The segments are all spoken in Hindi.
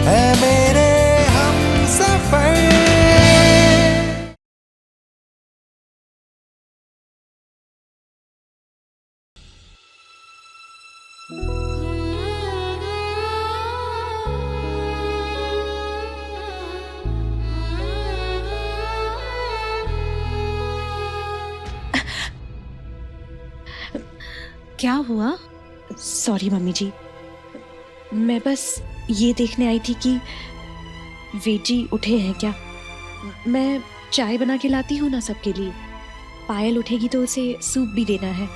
है मेरे हमसफर। क्या हुआ? सॉरी मम्मी जी, मैं बस ये देखने आई थी कि वेद जी उठे हैं क्या। मैं चाय बना के लाती हूँ ना सबके लिए। पायल उठेगी तो उसे सूप भी देना है।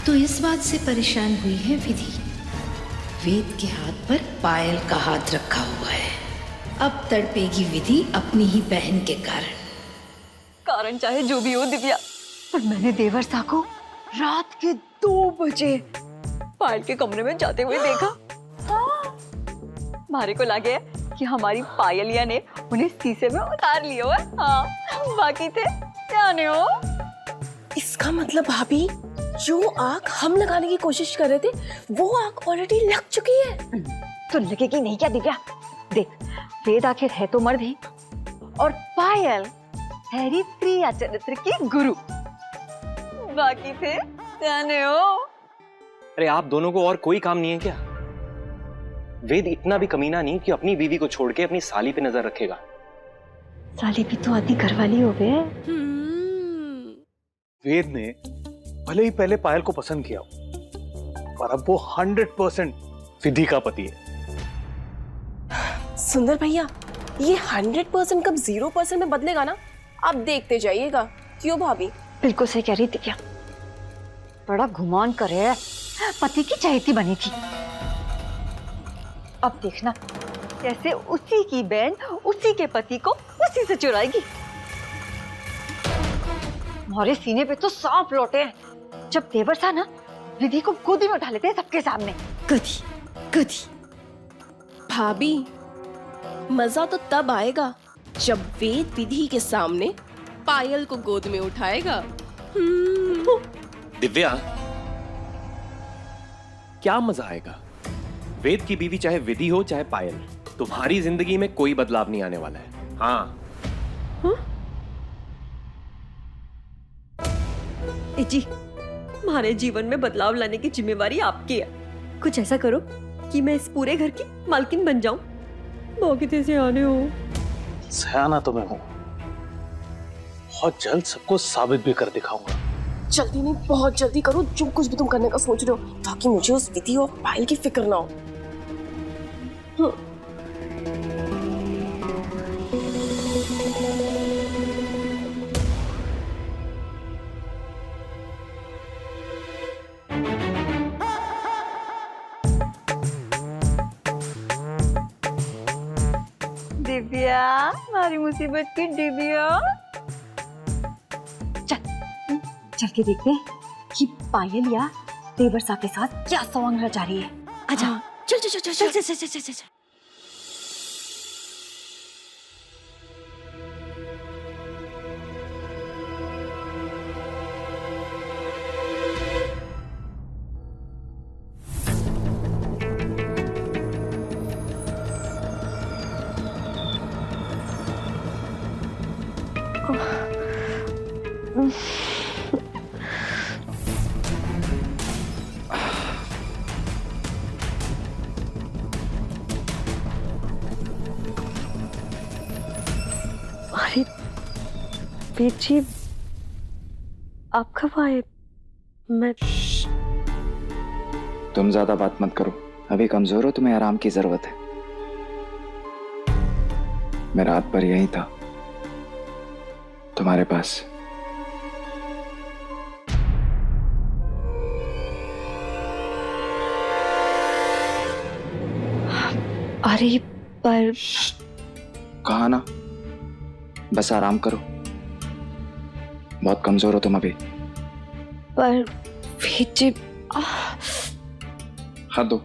तो इस बात से परेशान हुई है विधि। वेद के हाथ पर पायल का हाथ रखा हुआ है। अब तड़पेगी विधि अपनी ही बहन के कारण। कारण चाहे जो भी हो दिव्या, पर मैंने देवर सा को रात के 2 बजे पायल के कमरे में जाते हुए देखा। मारे को लगे कि हमारी पायलिया ने उन्हें शीशे में उतार लिया है। हाँ, बाकी थे जाने हो। इसका मतलब भाभी जो आग हम लगाने की कोशिश कर रहे थे वो आग ऑलरेडी लग चुकी है। तो लगेगी नहीं क्या दिव्या? देख, वेद आखिर है तो मर्द ही, और पायल है प्रिया चरित्र की गुरु। बाकी थे जाने हो। अरे आप दोनों को और कोई काम नहीं है क्या? वेद इतना भी कमीना नहीं कि अपनी बीवी को छोड़ के अपनी साली पे नजर रखेगा। साली भी तो आधी घरवाली हो गए। वेद ने भले ही पहले पायल को पसंद किया हो, पर अब वो 100% विधि का पति है। सुंदर भैया, ये 100% कब 0% में बदलेगा ना, आप देखते जाइएगा। क्यों भाभी? बिल्कुल सही कह रही दिव्या। बड़ा घुमान करे है, पति की चहेती बनी थी। अब देखना कैसे उसी की बहन उसी के पति को उसी से चुराएगी। हमारे सीने पे तो सांप लौटे हैं। जब देवर था ना, विधि को गोदी में उठा लेते हैं सबके सामने। गधी भाभी, मजा तो तब आएगा जब वेद विधि के सामने पायल को गोद में उठाएगा। दिव्या, क्या मजा आएगा? वेद की बीवी चाहे विधि हो चाहे पायल, तुम्हारी जिंदगी में कोई बदलाव नहीं आने वाला है। हाँ। जी, हमारे जीवन में बदलाव लाने की जिम्मेवारी आपकी है। कुछ ऐसा करो कि मैं इस पूरे घर की मालकिन बन जाऊं। मौके से आने हो। सयाना तो मैं हूं, बहुत जल्द सबको साबित भी कर दिखाऊंगा। जल्दी नहीं, बहुत जल्दी करो जो कुछ भी तुम करने का सोच रहे हो, ताकि मुझे उस विधि और पायल की फिक्र ना हो। दिव्या, हमारी मुसीबत की दिव्या। चल के देखते हैं कि पायल या देवर सा के साथ क्या सवांग रचा रही है। आजा। चल चल चल चल चल चल चल चल चल। अरे वेद जी, आप कब आए? मैं तुम ज्यादा बात मत करो, अभी कमजोर हो, तुम्हें आराम की जरूरत है। मैं रात भर यहीं था, तुम्हारे पास। अरे पर कहा ना, बस आराम करो, बहुत कमजोर हो तुम अभी। पर वेद जी, हाथ दो।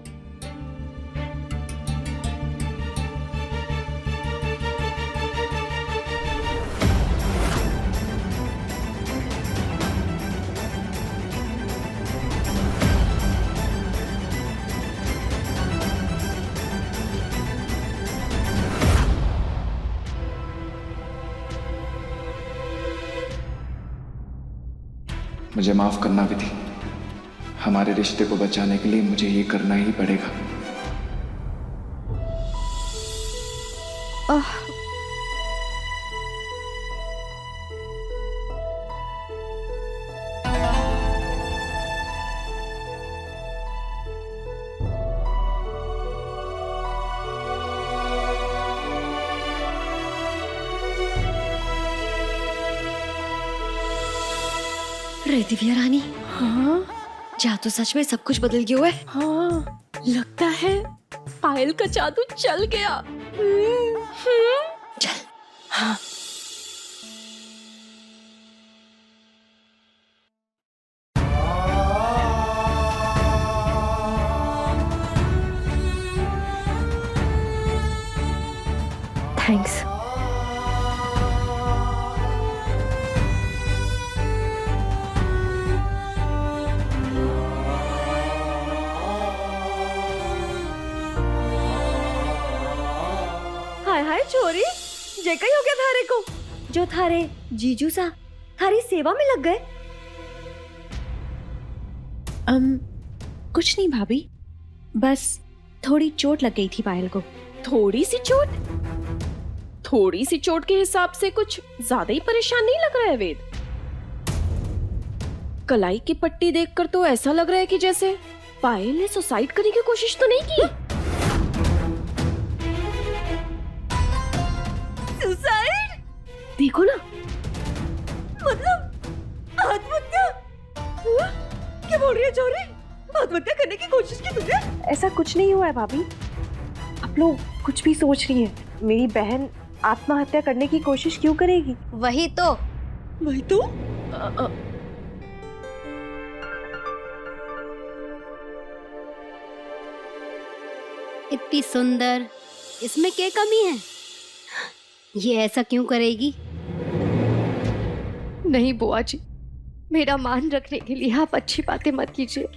मुझे माफ करना विधि, हमारे रिश्ते को बचाने के लिए मुझे ये करना ही पड़ेगा। अरे दिव्या रानी, हाँ जा तो सच में सब कुछ बदल गया है। हाँ, लगता है पायल का जादू चल गया। चल। हाँ। थैंक्स। हाय हाय छोरी, जे कहीं हो गया थारे को, जो थारे जीजू सा थारी सेवा में लग गए। कुछ नहीं भाभी, बस थोड़ी चोट लग गई थी पायल को। थोड़ी सी चोट? थोड़ी सी चोट के हिसाब से कुछ ज्यादा ही परेशान नहीं लग रहा है वेद। कलाई की पट्टी देखकर तो ऐसा लग रहा है कि जैसे पायल ने सुसाइड करने की कोशिश तो नहीं की। सुसाइड? देखो ना, मतलब आत्महत्या? हुआ? क्या बोल रही है चोरी? आत्महत्या करने की कोशिश की तुमने? ऐसा कुछ नहीं हुआ है भाभी, आप लोग कुछ भी सोच रही हैं। मेरी बहन आत्महत्या करने की कोशिश क्यों करेगी? वही तो। इतनी सुंदर, इसमें क्या कमी है? ये ऐसा क्यों करेगी? नहीं बुआ जी, मेरा मान रखने के लिए आप अच्छी बातें मत कीजिए।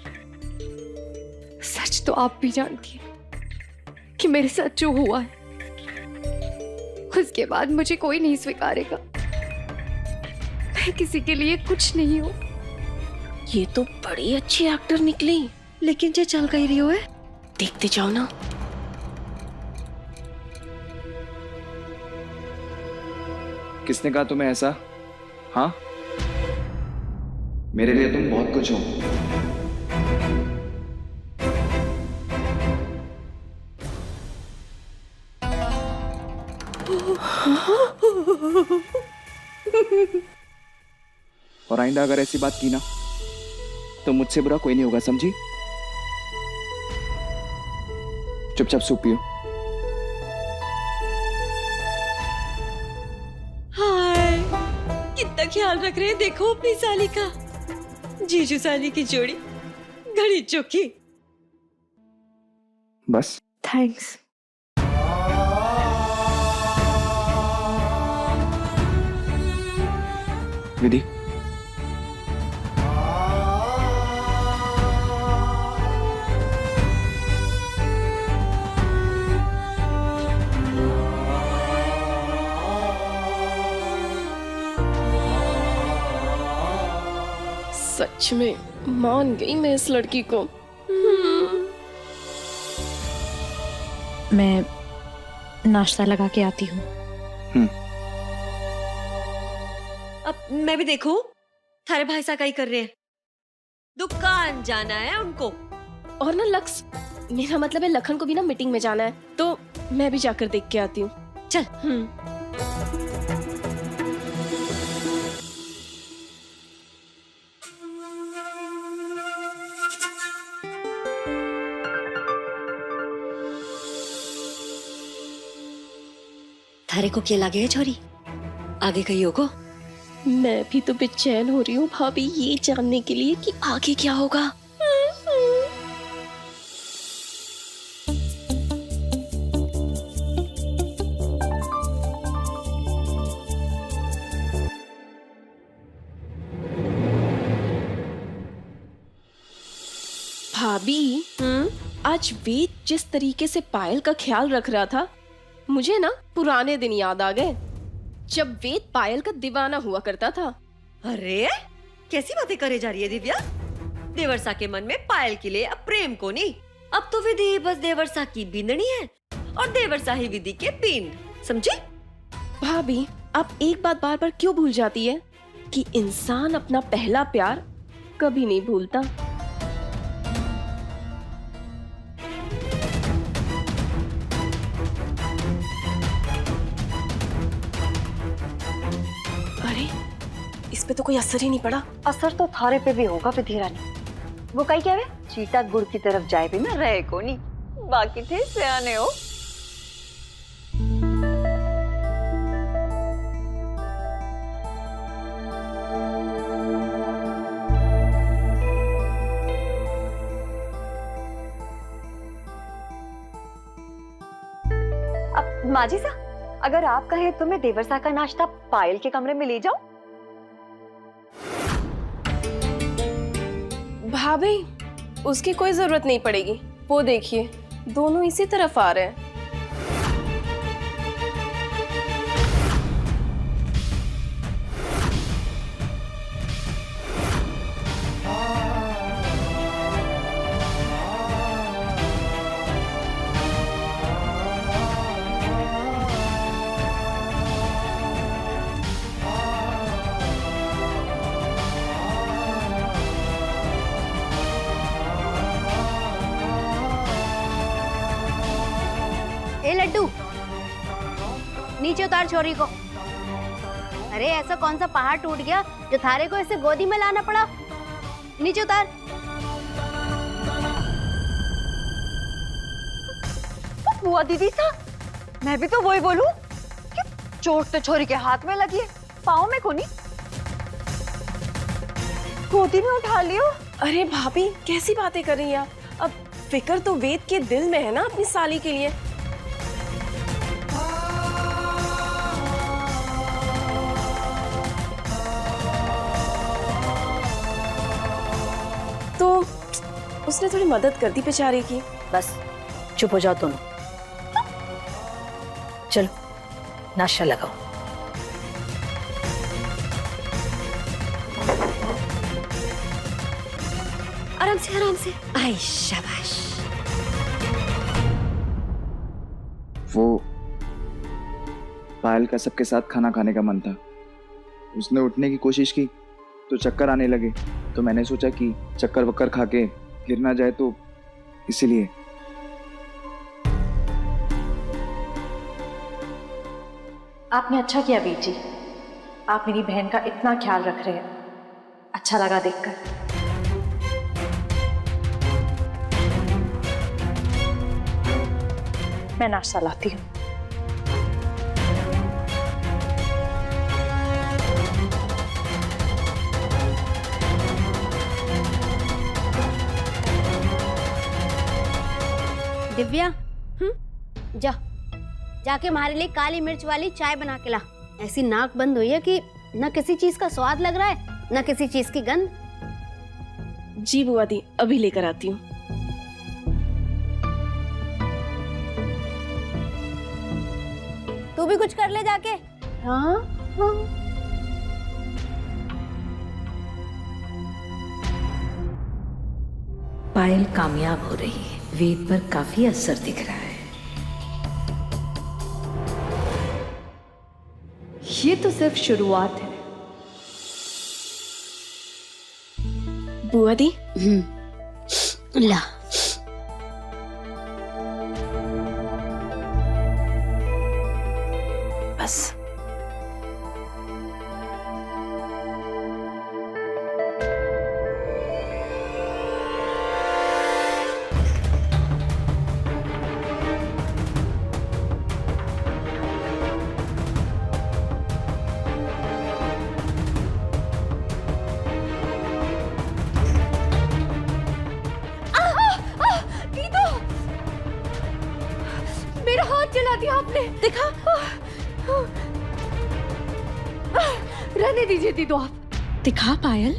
सच तो आप भी जानती हैं कि मेरे साथ जो हुआ है, उसके बाद मुझे कोई नहीं स्वीकारेगा। मैं किसी के लिए कुछ नहीं हूँ। ये तो बड़ी अच्छी एक्टर निकली। लेकिन जो चल गई रही हो है, देखते जाओ ना। किसने कहा तुम्हें ऐसा? हाँ, मेरे लिए तुम बहुत कुछ हो। और आइंदा अगर ऐसी बात की ना, तो मुझसे बुरा कोई नहीं होगा, समझी? चुपचाप सूप पियो। हाय, कितना ख्याल रख रहे हैं देखो अपनी साली का। जीजू साली की जोड़ी घड़ी चौकी। बस थैंक्स। विधि, सच में मान गई मैं इस लड़की को। मैं नाश्ता लगा के आती हूँ। अब मैं भी देखूं, थारे भाई सा ही कर रहे हैं। दुकान जाना है उनको। और ना लक्स, मेरा मतलब है लखन को भी ना मीटिंग में जाना है, तो मैं भी जाकर देख के आती हूँ। चल। थारे को क्या लगे है छोरी? आगे कही होगो? मैं भी तो बेचैन हो रही हूँ भाभी, ये जानने के लिए कि आगे क्या होगा। भाभी आज वेद जिस तरीके से पायल का ख्याल रख रहा था, मुझे ना पुराने दिन याद आ गए जब वेद पायल का दीवाना हुआ करता था। अरे कैसी बातें करे जा रही है दिव्या? देवर्षा के मन में पायल के लिए अब प्रेम को नहीं, अब तो विधि बस देवर्षा की बिंदनी है और देवर्षा ही विधि के पिंड, समझी? भाभी आप एक बात बार बार क्यों भूल जाती है कि इंसान अपना पहला प्यार कभी नहीं भूलता। अरे इस पे तो कोई असर ही नहीं पड़ा। असर तो थारे पे भी होगा विधि रानी। वो कही क्या है, चीटा गुड़ की तरफ जाए भी ना रहे को नहीं, बाकी थे सियाने हो। अब माजी सा, अगर आप कहे तो मैं देवर्षा का नाश्ता पायल के कमरे में ले जाऊं? भाभी उसकी कोई जरूरत नहीं पड़ेगी, वो देखिए दोनों इसी तरफ आ रहे हैं। ए लड्डू, नीचे उतार छोरी को। अरे ऐसा कौन सा पहाड़ टूट गया जो थारे को ऐसे गोदी में लाना पड़ा? नीचे उतार। बुआ दीदी सा, मैं भी तो वही बोलूं कि चोट तो छोरी के हाथ में लगी है, पाँव में को नहीं। गोदी में उठा लियो। अरे भाभी कैसी बातें कर रही हैं आप? अब फिक्र तो वेद के दिल में है ना अपनी साली के लिए। तो उसने थोड़ी मदद कर दी बेचारे की। बस चुप हो जाओ तुम। चलो नाश्ता लगाओ। आराम से आराम से। आई शाबाश। वो पायल का सबके साथ खाना खाने का मन था। उसने उठने की कोशिश की तो चक्कर आने लगे, तो मैंने सोचा कि चक्कर वक्कर खा के गिर ना जाए, तो इसीलिए। आपने अच्छा किया वीर जी, आप मेरी बहन का इतना ख्याल रख रहे हैं, अच्छा लगा देखकर। मैं नाश्ता लाती हूँ। दिव्या, जा जाके हमारे लिए काली मिर्च वाली चाय बना के ला। ऐसी नाक बंद हुई है कि न किसी चीज का स्वाद लग रहा है न किसी चीज की गंध। जी बुआ दी, अभी लेकर आती हूँ। तू भी कुछ कर ले जाके। हाँ हाँ। पायल कामयाब हो रही है, वेद पर काफी असर दिख रहा है। ये तो सिर्फ शुरुआत है। बुआ दी, ला। बस। मेरा हाथ जला दिया आपने। देखा? रहने दीजिए दीदो आप। दिखा पायल।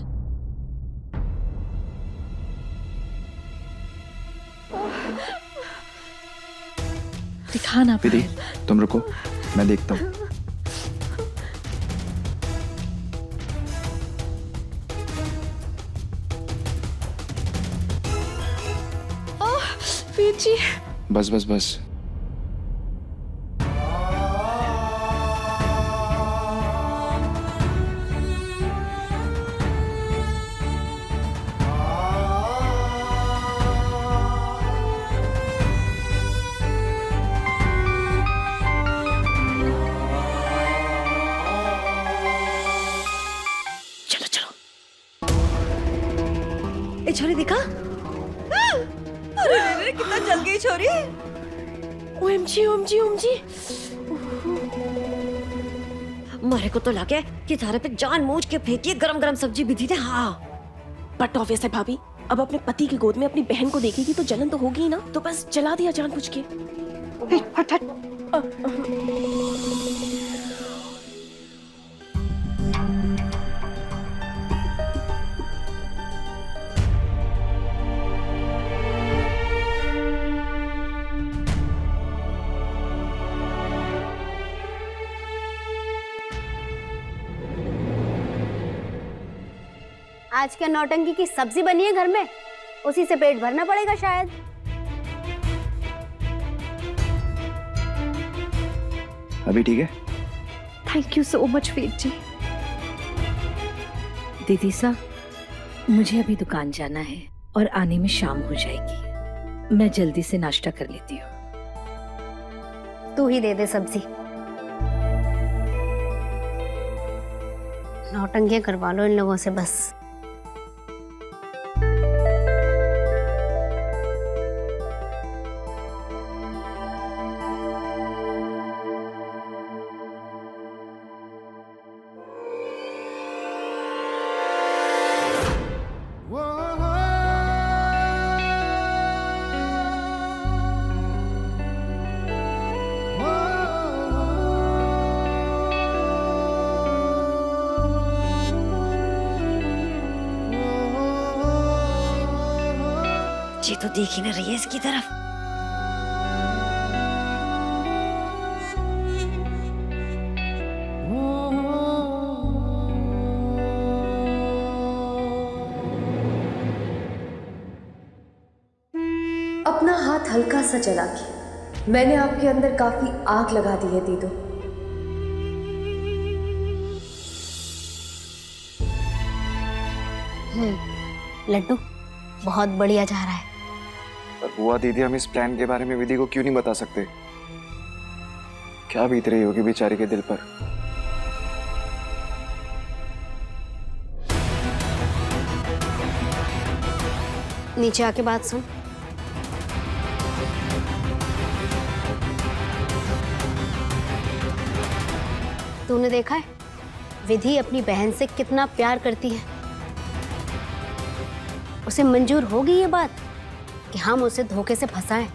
दिखा ना विधि, पायल। तुम रुको, मैं देखता हूँ। वीर जी। बस बस बस। चलो चलो। ए छोरी दिखा। अरे कितना जल गई छोरी। OMG OMG OMG. मारे को तो लगे कि थारे पे जान मूझ के फेंकी गरम गरम सब्जी विधि ने। हाँ बट ऑब्वियस है भाभी, अब अपने पति की गोद में अपनी बहन को देखेगी तो जलन तो होगी ही ना, तो बस जला दिया जानबूझ के। हट हट। आज क्या नौटंकी की सब्जी बनी है घर में, उसी से पेट भरना पड़ेगा शायद। अभी ठीक है? Thank you so much Veer ji. दीदी साहब, मुझे अभी दुकान जाना है और आने में शाम हो जाएगी। मैं जल्दी से नाश्ता कर लेती हूँ। तू ही दे दे सब्जी। नौटंकियां करवा लो इन लोगों से बस। ये तो देख ही ना रही है इसकी तरफ। अपना हाथ हल्का सा चला के मैंने आपके अंदर काफी आग लगा दी है दीदो। लड्डू बहुत बढ़िया जा रहा है। पर बुआ दीदी, हम इस प्लान के बारे में विधि को क्यों नहीं बता सकते? क्या बीत रही होगी बेचारी के दिल पर? नीचे आके बात सुन। तूने देखा है विधि अपनी बहन से कितना प्यार करती है। उसे मंजूर होगी ये बात कि हम उसे धोखे से फंसाएं,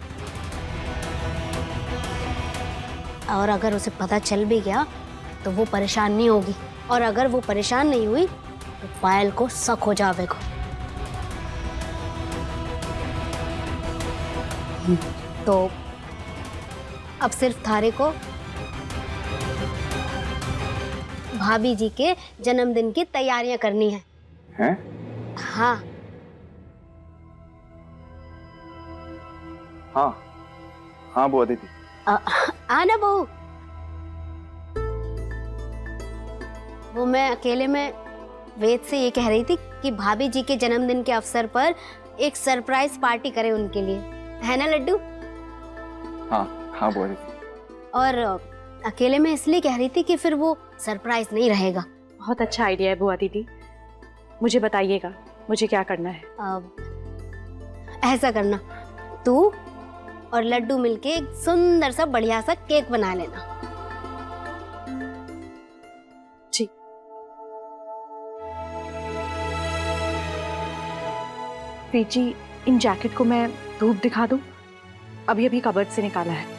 और अगर उसे पता चल भी गया तो वो परेशान नहीं होगी, और अगर वो परेशान नहीं हुई तो पायल को शक हो जाएगा। तो अब सिर्फ थारे को भाभी जी के जन्मदिन की तैयारियां करनी है। हैं? हाँ हाँ हाँ बुआ दीदी। आना बहू। वो मैं अकेले में वेद से ये कह रही थी कि भाभी जी के जन्मदिन के अवसर पर एक सरप्राइज पार्टी करें उनके लिए, है ना लड्डू? हाँ हाँ बुआ दीदी। और अकेले में इसलिए कह रही थी कि फिर वो सरप्राइज नहीं रहेगा। बहुत अच्छा आइडिया है बुआ दीदी, मुझे बताइएगा मुझे क्या करना है। अब ऐसा करना, तू और लड्डू मिलके एक सुंदर सा बढ़िया सा केक बना लेना। जी। जी, इन जैकेट को मैं धूप दिखा दूं? अभी अभी कबर्ड से निकाला है।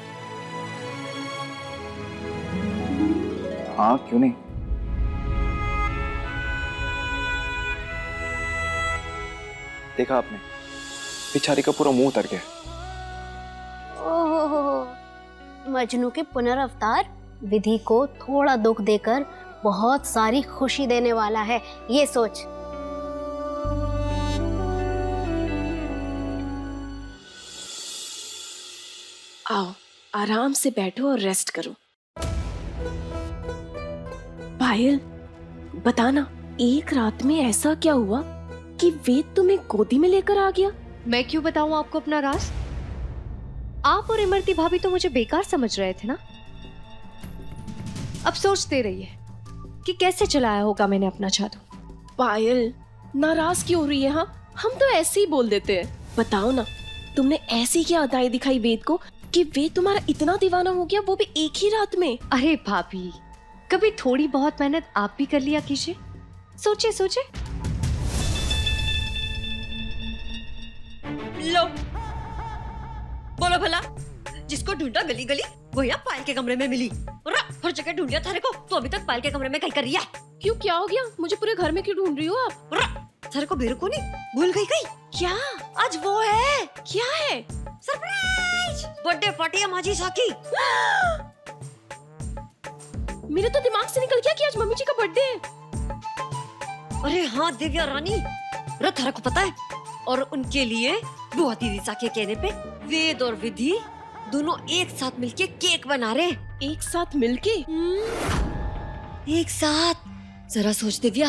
हाँ क्यों नहीं। देखा आपने, बेचारी का पूरा मुंह उतर गया। ओहो, मजनू के पुनर्अवतार विधि को थोड़ा दुख देकर बहुत सारी खुशी देने वाला है, ये सोच। आओ आराम से बैठो और रेस्ट करो। पायल, बताना एक रात में ऐसा क्या हुआ कि वेद तुम्हें गोदी में लेकर आ गया? मैं क्यों बताऊं आपको अपना राज? आप और इमरती भाभी तो मुझे बेकार समझ रहे थे ना। अब सोचते रहिए कि कैसे चलाया होगा मैंने अपना जादू। पायल, नाराज क्यों हो रही है? हाँ, हम तो ऐसे ही बोल देते हैं। बताओ ना, तुमने ऐसी क्या अदाएं दिखाई वेद को कि वेद तुम्हारा इतना दीवाना हो गया, वो भी एक ही रात में? अरे भाभी, कभी थोड़ी बहुत मेहनत आप भी कर लिया कीजिए। सोचे सोचे। लो, बोलो भला, जिसको ढूंढा गली गली वो यहाँ पायल के कमरे में मिली। हर जगह ढूंढ लिया थारे को, तो अभी तक पायल के कमरे में कहीं कर रही है? क्यों, क्या हो गया? मुझे पूरे घर में क्यों ढूंढ रही हो आप? थारे को बेरुको नहीं भूल गई कहीं? क्या? आज वो है। क्या है? सरप्राइज बर्थडे पार्टी है माझी साकी। मेरे तो दिमाग से निकल गया कि आज मम्मी जी का बर्थडे है। अरे हाँ दिव्या रानी, थारा को पता है? और उनके लिए बुआ दीदी के कहने पे वेद और विधि दोनों एक साथ मिलके केक बना रहे। एक साथ मिलके? एक साथ। जरा सोच दिव्या,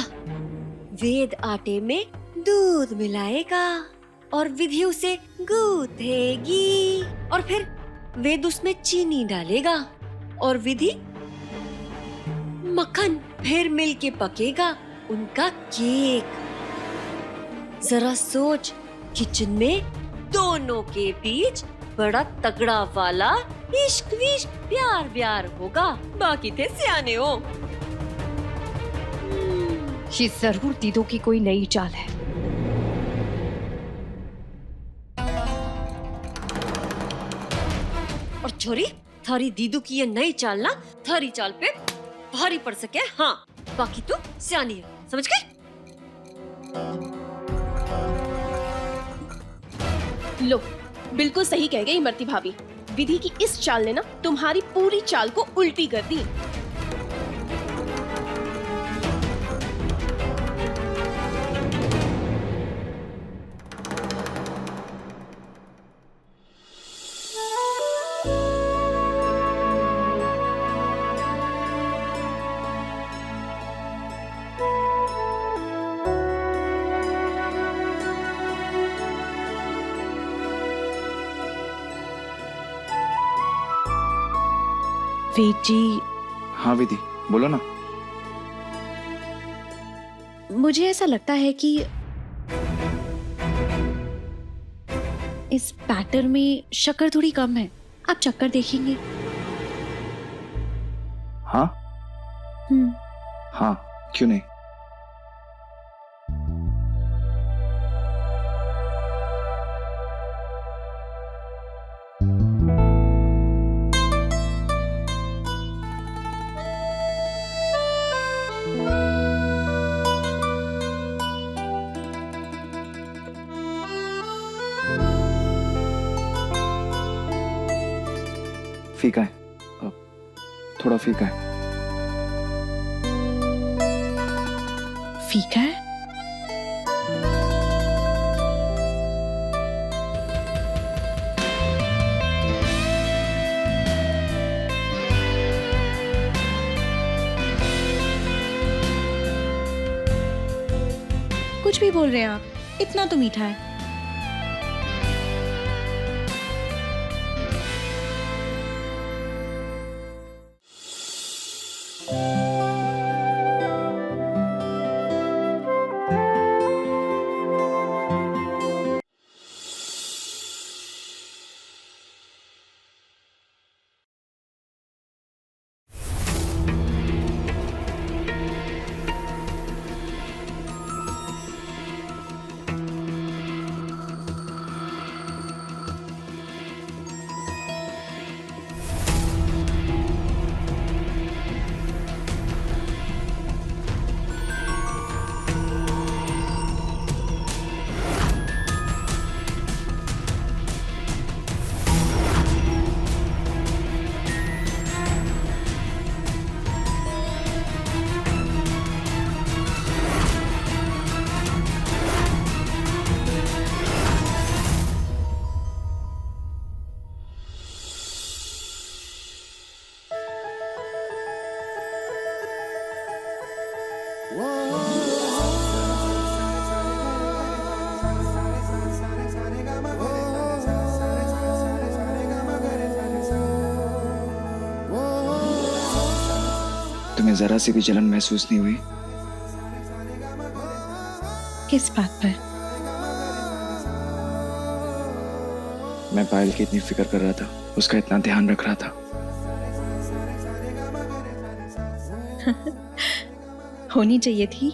वेद आटे में दूध मिलाएगा और विधि उसे गूंथेगी, और फिर वेद उसमें चीनी डालेगा और विधि मक्खन, फिर मिलके पकेगा उनका केक। जरा सोच, किचन में दोनों के बीच बड़ा तगड़ा वाला इश्क विश्क प्यार व्यार होगा। बाकी थे सियाने हो। ये जरूर दीदों की कोई नई चाल है। और छोरी, थारी दीदू की ये नई चाल ना थारी चाल पे भारी पड़ सके। हाँ, बाकी तू सियानी है, समझ गई? लो, बिल्कुल सही कह गई इमरती भाभी। विधि की इस चाल ने ना तुम्हारी पूरी चाल को उल्टी कर दी। वेद जी। हाँ विधि, बोलो ना। मुझे ऐसा लगता है कि इस बैटर में शक्कर थोड़ी कम है। आप चक्कर देखेंगे? हाँ हाँ, क्यों नहीं। फीका है, थोड़ा फीका है। फीका है? कुछ भी बोल रहे हैं आप, इतना तो मीठा है। तुम्हें जरा सी भी जलन महसूस नहीं हुई? किस बात पर? मैं पायल की इतनी फिक्र कर रहा था, उसका इतना ध्यान रख रहा था। होनी चाहिए थी।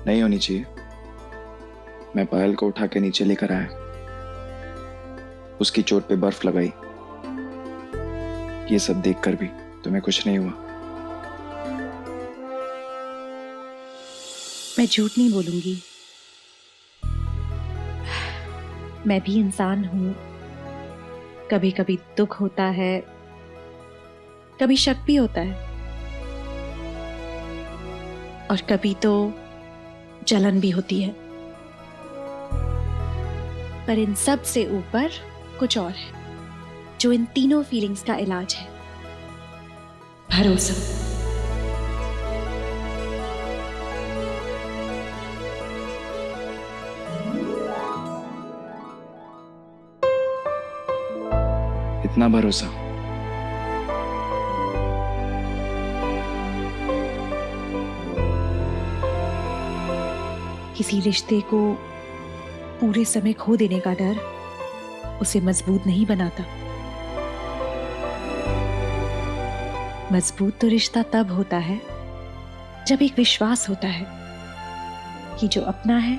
नहीं होनी चाहिए। मैं पायल को उठा के नीचे लेकर आया, उसकी चोट पे बर्फ लगाई। ये सब देखकर भी तुम्हें कुछ नहीं हुआ? मैं झूठ नहीं बोलूंगी। मैं भी इंसान हूं। कभी कभी दुख होता है, कभी शक भी होता है, और कभी तो जलन भी होती है। पर इन सब से ऊपर कुछ और है जो इन तीनों फीलिंग्स का इलाज है। भरोसा। इतना भरोसा? किसी रिश्ते को पूरे समय खो देने का डर उसे मजबूत नहीं बनाता। मजबूत तो रिश्ता तब होता है जब एक विश्वास होता है कि जो अपना है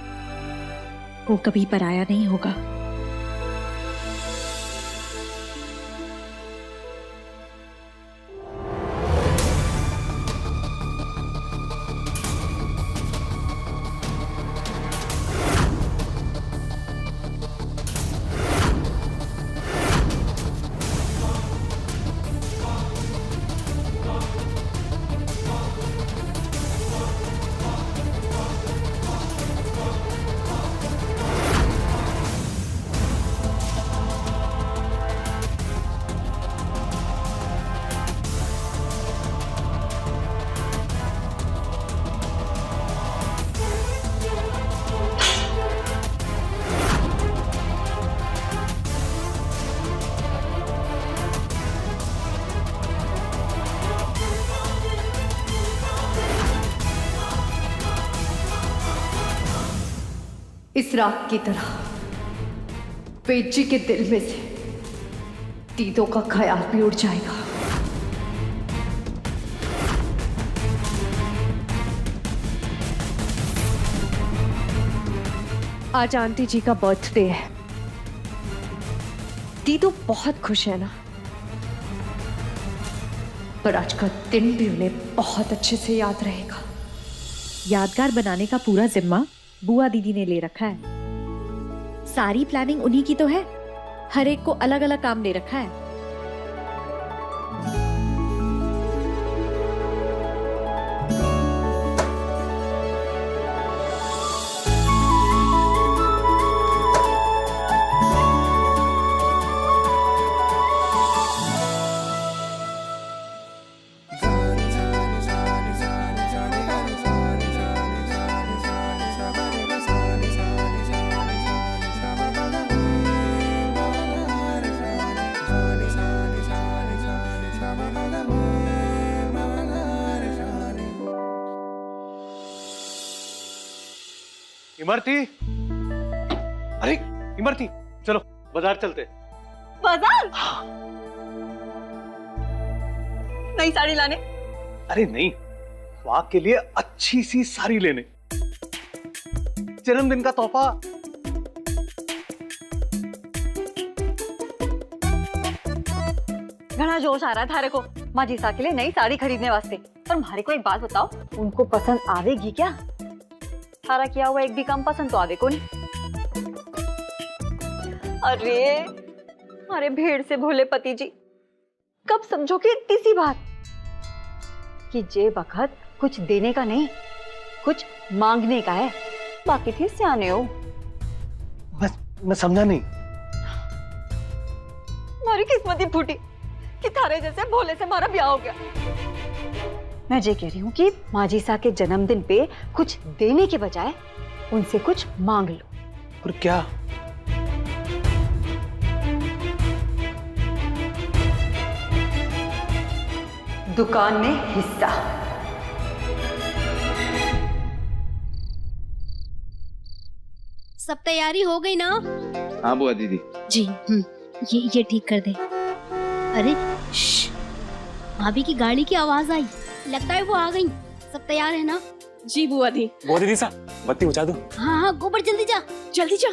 वो कभी पराया नहीं होगा। इस रात की तरह पेची के दिल में से दीदों का ख्याल भी उड़ जाएगा। आज आंटी जी का बर्थडे है। दीदो बहुत खुश है ना, पर आज का दिन भी उन्हें बहुत अच्छे से याद रहेगा। यादगार बनाने का पूरा जिम्मा बुआ दीदी ने ले रखा है। सारी प्लानिंग उन्हीं की तो है। हर एक को अलग अलग काम दे रखा है। इमरती, अरे इमरती, चलो बाजार चलते। बाजार? नई साड़ी लाने? अरे नहीं, वाक के लिए अच्छी सी साड़ी लेने, जन्मदिन का तोहफा। घना जोश आ रहा है थारे को माजीसा के लिए नई साड़ी खरीदने वास्ते। पर मारे को एक बात बताओ, उनको पसंद आवेगी क्या? थारा किया हुआ एक भी काम पसंद तो आवे को नहीं। अरे अरे भेड़ से भोले पति जी, कब समझोगे इतनी सी बात कि जे बखत कुछ देने का नहीं, कुछ मांगने का है। बाकी फिर सियाने हो। मैं समझा नहीं। मारी किस्मत ही फूटी कि थारे जैसे भोले से हमारा ब्याह हो गया। मैं ये कह रही हूँ कि माजीसा के जन्मदिन पे कुछ देने के बजाय उनसे कुछ मांग लो। और क्या? दुकान में हिस्सा। सब तैयारी हो गई ना? हाँ बुआ दीदी। जी ये ठीक कर दे। अरे भाभी की गाड़ी की आवाज आई, लगता है वो आ गई। सब तैयार है ना? जी बुआ दी। बुआ दीदी सा बत्ती बुझा दो। हाँ हाँ गोबर जल्दी जा। जल्दी जा।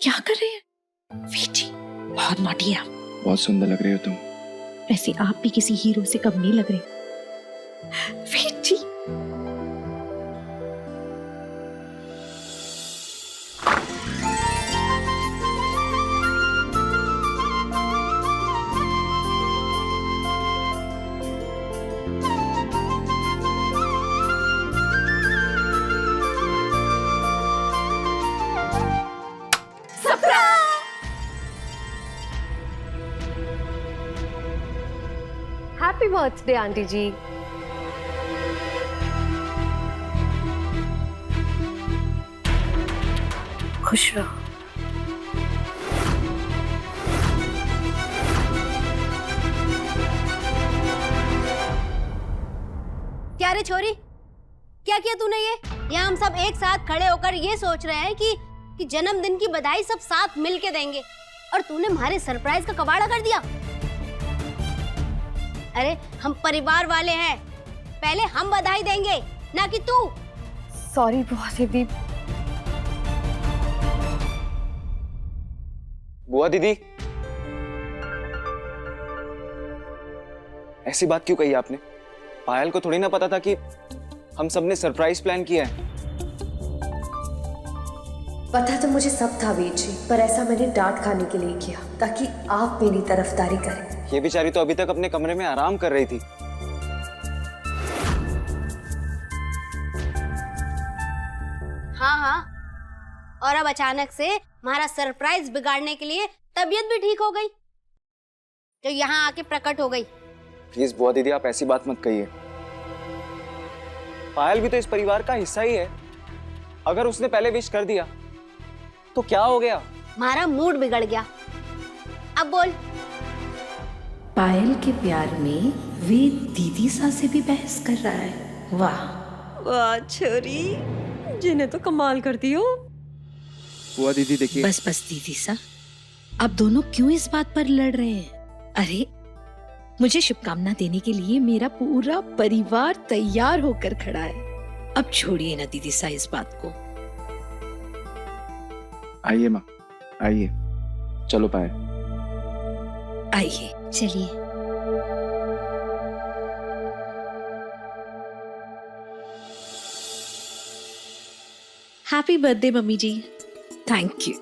क्या कर रहे हैं? बेटी बहुत नॉटी है आप। बहुत सुंदर लग रही हो तुम। वैसे आप भी किसी हीरो से कम नहीं लग रहे। बेटी हैप्पी बर्थडे आंटी जी। खुश रहो। क्या रे छोरी, क्या किया तूने ये? यहाँ हम सब एक साथ खड़े होकर ये सोच रहे हैं कि जन्मदिन की बधाई सब साथ मिलके देंगे, और तूने हमारे सरप्राइज का कबाड़ा कर दिया। अरे हम परिवार वाले हैं, पहले हम बधाई देंगे ना कि तू। सॉरी बुआ दीदी। बुआ दीदी, ऐसी बात क्यों कही आपने? पायल को थोड़ी ना पता था कि हम सबने सरप्राइज प्लान किया है। पता तो मुझे सब था वीर जी, पर ऐसा मैंने डांट खाने के लिए किया ताकि आप मेरी तरफदारी करें। ये बेचारी तो अभी तक अपने कमरे में आराम कर रही थी। हाँ हाँ, और अब अचानक से हमारा सरप्राइज बिगाड़ने के लिए तबीयत भी ठीक हो गई, तो यहाँ आके प्रकट हो गई। प्लीज बुआ दीदी, आप ऐसी बात मत कहिए। पायल भी तो इस परिवार का हिस्सा ही है। अगर उसने पहले विश कर दिया तो क्या हो गया? हमारा मूड बिगड़ गया। अब बोल। पायल के प्यार में वे दीदी सा से भी बहस कर रहा है। वाह वाह छोरी, जिन्हें तो कमाल करती हो। बुआ दीदी देखिए। बस दीदी सा, अब दोनों क्यों इस बात पर लड़ रहे हैं? अरे मुझे शुभकामना देने के लिए मेरा पूरा परिवार तैयार होकर खड़ा है। अब छोड़िए ना दीदी सा इस बात को। आइए माँ, आइए, चलो पायल। आइए चलिए। Happy birthday mummy ji. Thank you.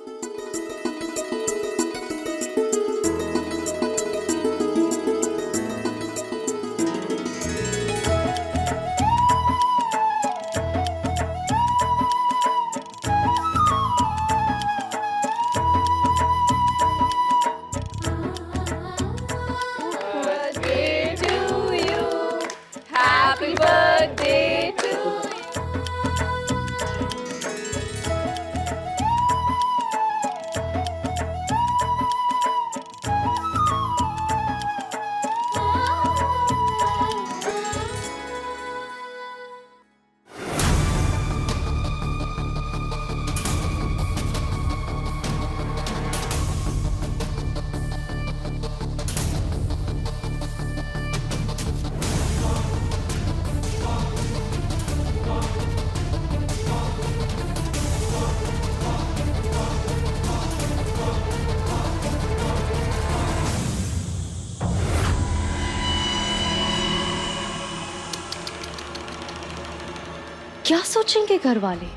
क्या सोचेंगे घर वाले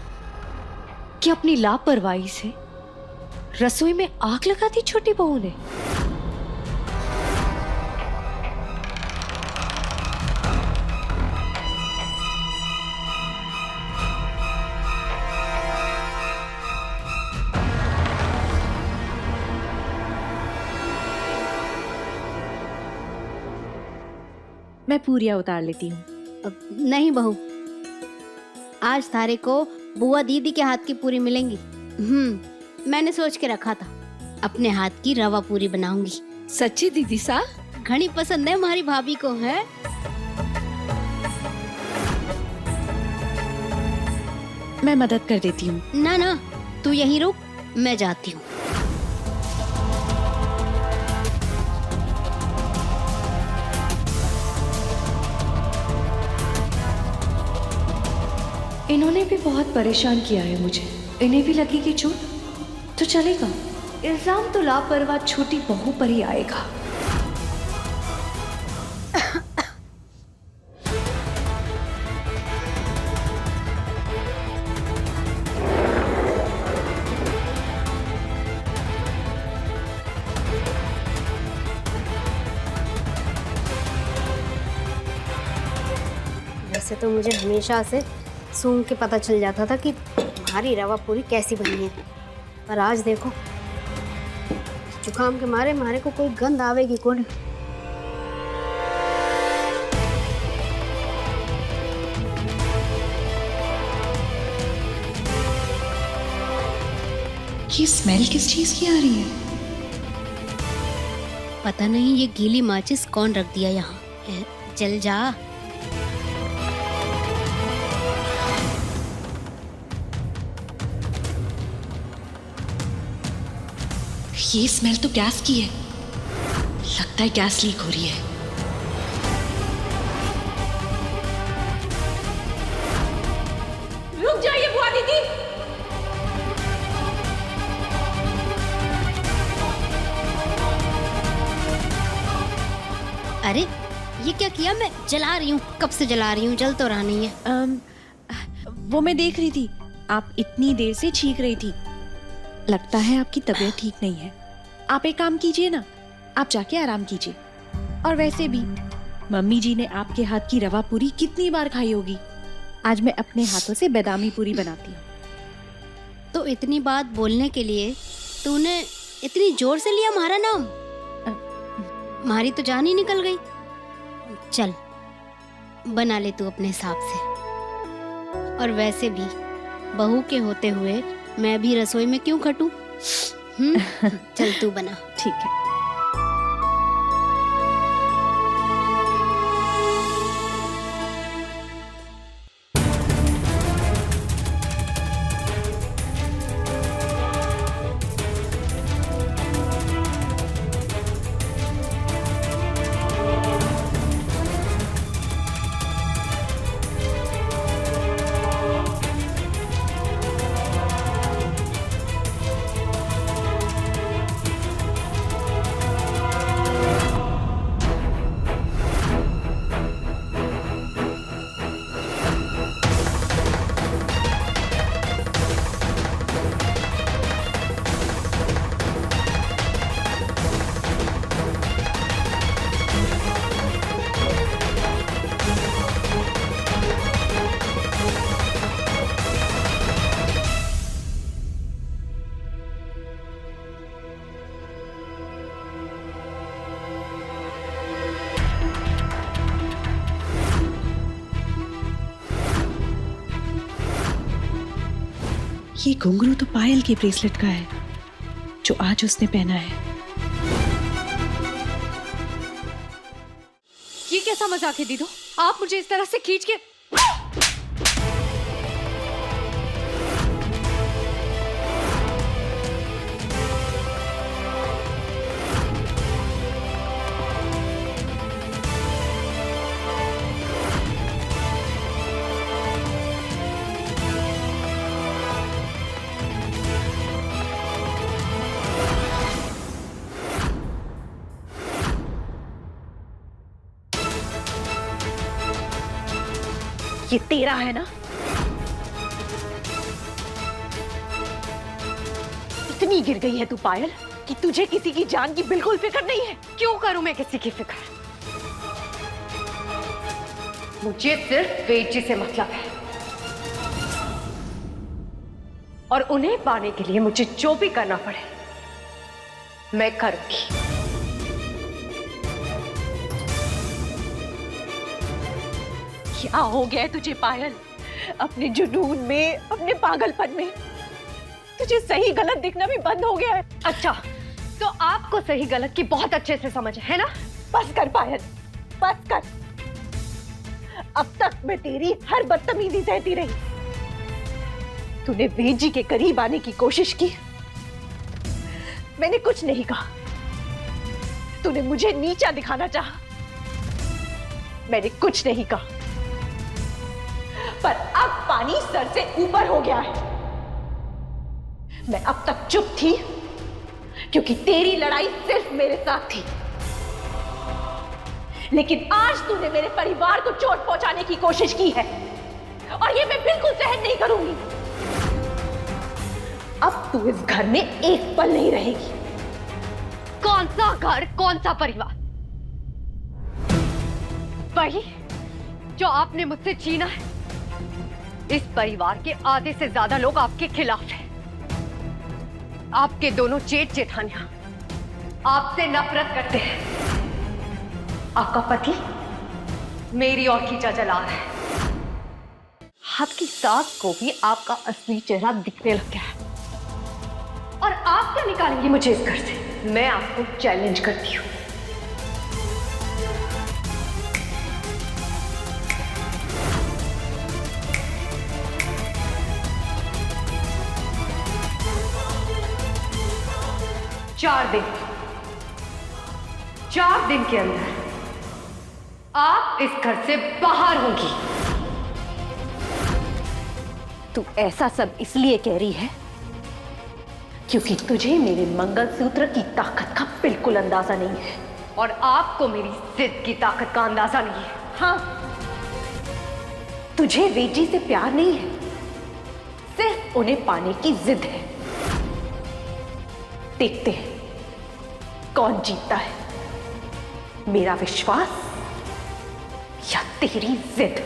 कि अपनी लापरवाही से रसोई में आग लगा दी छोटी बहू ने। मैं पूरियां उतार लेती हूँ। नहीं बहू, आज थारे को बुआ दीदी के हाथ की पूरी मिलेंगी। मैंने सोच के रखा था अपने हाथ की रवा पूरी बनाऊंगी। सच्ची दीदी सा? घनी पसंद है हमारी भाभी को। है मैं मदद कर देती हूँ। ना ना, तू यहीं रुक, मैं जाती हूँ। इन्होंने भी बहुत परेशान किया है मुझे। इन्हें भी लगेगी चोट तो चलेगा। इल्जाम तो लापरवाह छोटी बहू पर ही आएगा। वैसे तो मुझे हमेशा से सूंघ के पता चल जाता था कि तुम्हारी रवा पूरी कैसी बनी है, पर आज देखो जुकाम के मारे मारे को कोई गंध आवेगी कौन। ये स्मेल किस चीज की आ रही है? पता नहीं ये गीली माचिस कौन रख दिया यहाँ। जल जा। ये स्मेल तो गैस की है। लगता है गैस लीक हो रही है। रुक जाइए बुआ दीदी। अरे ये क्या किया? मैं जला रही हूँ, कब से जला रही हूँ, जल तो रहा नहीं है। वो मैं देख रही थी, आप इतनी देर से छींक रही थी। लगता है आपकी तबीयत ठीक नहीं है। आप एक काम कीजिए ना, आप जाके आराम कीजिए। और वैसे भी मम्मी जी ने आपके हाथ की रवा पूरी कितनी बार खाई होगी। आज मैं अपने हाथों से बादामी पूरी बनाती हूँ। तो इतनी बात बोलने के लिए तूने इतनी जोर से लिया हमारा नाम? हमारी तो जान ही निकल गई। चल बना ले तू अपने हिसाब से। और वैसे भी बहू के होते हुए मैं भी रसोई में क्यों खटूं? चल तू बना। ठीक है। ये घुंघरू तो पायल की ब्रेसलेट का है जो आज उसने पहना है। ये कैसा मजाक है दीदो? आप मुझे इस तरह से खींच के ये तेरा है ना? इतनी गिर गई है तू पायल कि तुझे किसी की जान की बिल्कुल फिक्र नहीं है। क्यों करूं मैं किसी की फिक्र? मुझे सिर्फ वेद जी से मतलब है, और उन्हें पाने के लिए मुझे जो भी करना पड़े मैं करूंगी। क्या हो गया है तुझे पायल? अपने जुनून में, अपने पागलपन में तुझे सही गलत दिखना भी बंद हो गया है। अच्छा, तो आपको सही गलत की बहुत अच्छे से समझ है ना? बस कर पायल, बस कर। अब तक मैं तेरी हर बदतमीजी सहती रही। तूने वेद जी के करीब आने की कोशिश की, मैंने कुछ नहीं कहा। तूने मुझे नीचा दिखाना चाहा, मैंने कुछ नहीं कहा। पर अब पानी सर से ऊपर हो गया है। मैं अब तक चुप थी क्योंकि तेरी लड़ाई सिर्फ मेरे साथ थी, लेकिन आज तूने मेरे परिवार को चोट पहुंचाने की कोशिश की है और ये मैं बिल्कुल सहन नहीं करूंगी। अब तू इस घर में एक पल नहीं रहेगी। कौन सा घर, कौन सा परिवार? वही जो आपने मुझसे छीना है। इस परिवार के आधे से ज्यादा लोग आपके खिलाफ हैं। आपके दोनों जेठ जेठानियां आपसे नफरत करते हैं। आपका पति मेरी ओर खींचा चला रहा है। आपकी सास को भी आपका असली चेहरा दिखने लग गया है। और आप क्या निकालेंगी मुझे इस घर से? मैं आपको चैलेंज करती हूँ। चार दिन के अंदर आप इस घर से बाहर होंगी। तू ऐसा सब इसलिए कह रही है क्योंकि तुझे मेरे मंगलसूत्र की ताकत का बिल्कुल अंदाजा नहीं है। और आपको मेरी जिद की ताकत का अंदाजा नहीं है। हाँ, तुझे वेद जी से प्यार नहीं है, सिर्फ उन्हें पाने की जिद है। देखते हैं कौन जीतता है, मेरा विश्वास या तेरी जिद।